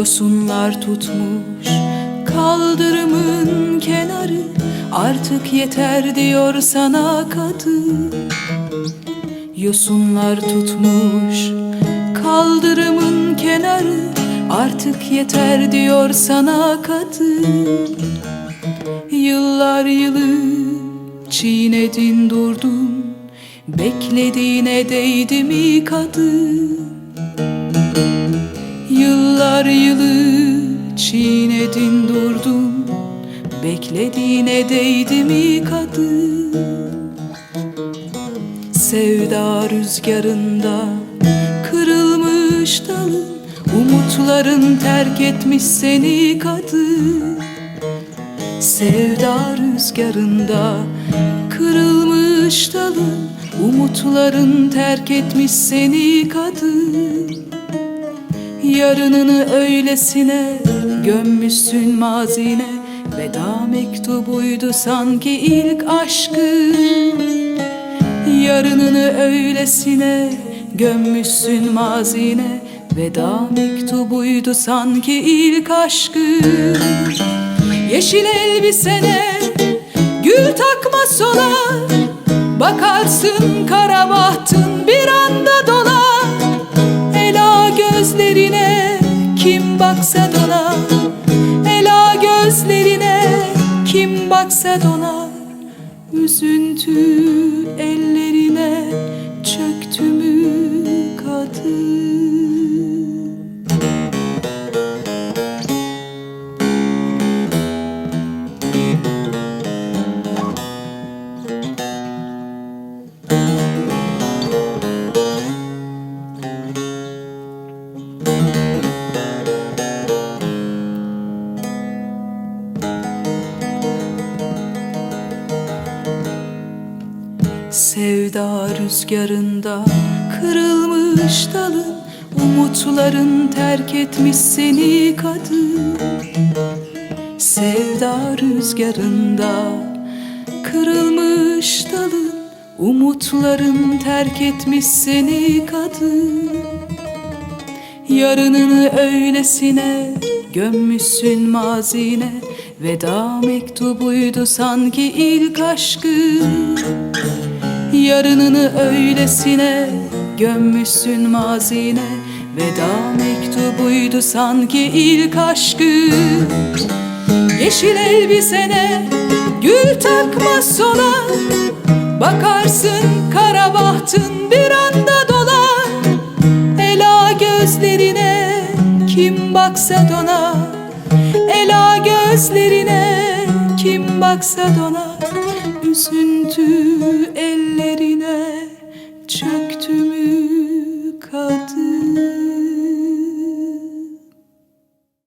Yosunlar tutmuş kaldırımın kenarı, artık yeter diyor sana kadın. Yosunlar tutmuş kaldırımın kenarı, artık yeter diyor sana kadın. Yıllar yılı çiğnedin durdun, beklediğine değdi mi kadın? Yıllar yılı çiğnedin durdun, beklediğine değdi mi kadın? Sevda rüzgarında kırılmış dalın, umutların terk etmiş seni kadın. Sevda rüzgarında kırılmış dalın, umutların terk etmiş seni kadın. Yarınını öylesine gömmüşsün mazine, veda mektubuydu sanki ilk aşkın. Yarınını öylesine gömmüşsün mazine, veda mektubuydu sanki ilk aşkın. Yeşil elbisene gül takma solar, bakarsın kara bahtın bir anda dolar. Ela gözlerine kim baksa donar, ela gözlerine kim baksa donar. Üzüntü ellerine çöktü mü kadın? Sevda rüzgarında kırılmış dalın, umutların terk etmiş seni kadın. Sevda rüzgarında kırılmış dalın, umutların terk etmiş seni kadın. Yarınını öylesine gömmüşsün mazine, veda mektubuydu sanki ilk aşkın. Yarınını öylesine gömmüşsün mazine, veda mektubuydu sanki ilk aşkın. Yeşil elbisene gül takma solar, bakarsın kara bahtın bir anda dolar. Ela gözlerine kim baksa donar, ela gözlerine kim baksa donar. Üzüntü ellerine